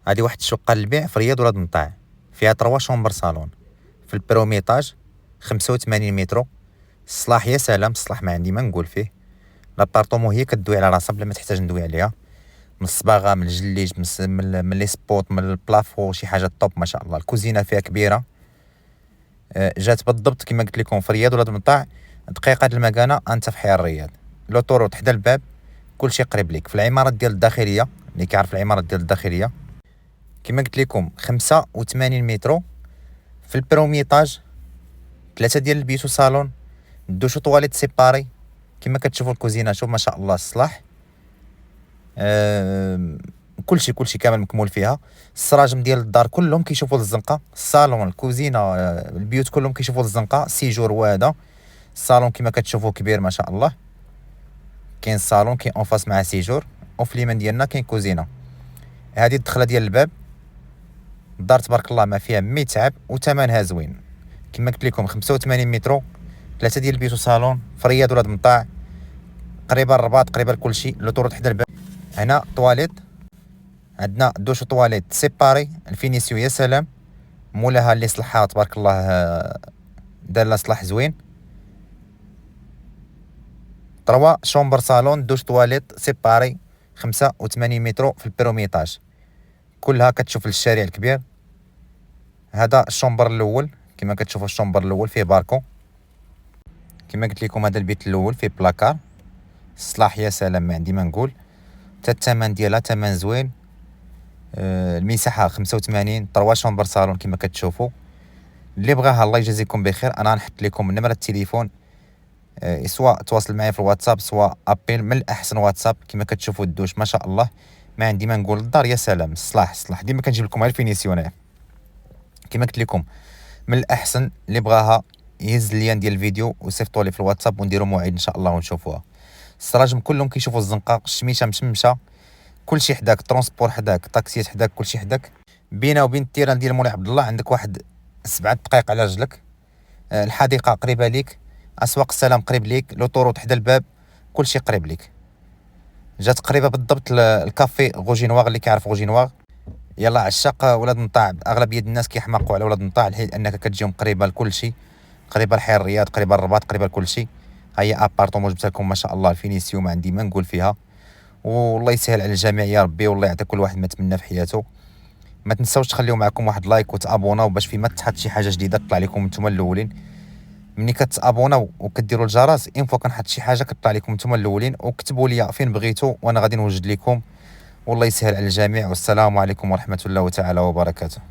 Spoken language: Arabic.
هذه واحد الشقة للبيع في رياض ولاد مطاع، فيها 3 شومبر صالون في البروميطاج، 85 مترو. الصلاح يا سلام، الصلاح ما عندي ما نقول فيه. لابارطومون هي كدوي على راسها بلا ما تحتاج ندوي عليها، من الصباغه، من الجليج، من لي سبوت، من البلافو، شي حاجه طوب ما شاء الله. الكوزينه فيها كبيره، جات بالضبط كما قلت لكم في رياض ولاد مطاع، دقيقه المكانه انت في حي الرياض. لوطوروط حدا الباب، كلشي قريب ليك. في العمارات ديال الداخليه، اللي كيعرف العمارات ديال الداخليه كما قلت لكم 85 مترو في البروميطاج، 3 ديال البيوت وصالون، دوش طواليت سيباري. كما كتشوفوا الكوزينه، شوف ما شاء الله الصلاح، كلشي كامل مكمول فيها. السراجم ديال الدار كلهم كيشوفوا للزنقه، الصالون، الكوزينه، البيوت كلهم كيشوفوا للزنقه. سيجور وهذا الصالون كما كتشوفوا كبير ما شاء الله. كاين الصالون كاين اون فاس مع سيجور، وفي اليمين ديالنا كاين كوزينه. هذه الدخله ديال الباب، الدار تبارك الله ما فيها ما يتعب وثمنها زوين. كما قلت لكم 85 مترو، 3 ديال البيوت وصالون في رياض ولاد مطاع، قريبه الرباط، قريبه لكلشي. لو طرود حدا الباب. هنا طواليت، عندنا دوش طواليت سيباري، الفينيسيو يا سلام، مولاها اللي صلحها تبارك الله، دار لها صلاح زوين. 3 شومبر صالون، دوش طواليت سيباري، 85 مترو في البروميطاج، كلها كتشوف للشارع الكبير. هذا الشومبر الاول، كما كتشوفوا الشومبر الاول فيه باركو. كما قلت لكم هذا البيت الاول فيه بلاكار. الصلاح يا سلام ما عندي ما نقول، حتى الثمن ديالها ثمن زوين. المساحه 85، 3 شومبر صالون كما كتشوفوا. اللي بغاها الله يجازيكم بخير، انا غنحط لكم نمره التليفون، سواء تواصل معايا في الواتساب سواء ابيل. من الاحسن واتساب. كما كتشوفوا الدوش ما شاء الله، ما عندي ما نقول. الدار يا سلام، الصلاح ديما كنجيب لكم غير الفينيسيون. كما قلت لكم من الاحسن اللي بغاها يهز اللين ديال الفيديو ويصيفطوا لي في الواتساب ونديروا موعد ان شاء الله ونشوفوها. السراجم كلهم كيشوفوا الزنقه، الشميشه مشمشه، كلشي حداك، ترونسبور حداك، طاكسيات حداك، كلشي حداك. بينه وبين التيران ديال مولاي عبد الله عندك واحد 7 دقائق على رجلك. الحديقه قريبه ليك، اسواق السلام قريب ليك، لوطوروط حدا الباب، كلشي قريب ليك. جات قريبه بالضبط الكافي غوجينواغ، اللي كيعرف غوجينواغ. يلا عشاق ولاد مطاع، اغلبيه الناس كيحماقوا على ولاد مطاع لحيت انك كتجيهم قريبه لكلشي، قريبه لحي الرياض، قريبه للرباط، قريبه لكلشي. ها هي ابارطومون جبت لكم ما شاء الله، الفينيسيو ما عندي ما نقول فيها. والله يسهل على الجميع يا ربي، والله يعطي كل واحد ما تمنى في حياته. ما تنساوش تخليو معكم واحد لايك وتابوناو، باش فيما تحط شي حاجه جديده تطلع لكم نتوما الاولين. ملي كتابوناو وكديروا الجرس، ان فوا كنحط شي حاجه كتطلع لكم نتوما الاولين. وكتبوا لي فين بغيتوا وانا غادي نوجد لكم. والله يسهل على الجميع، والسلام عليكم ورحمه الله تعالى وبركاته.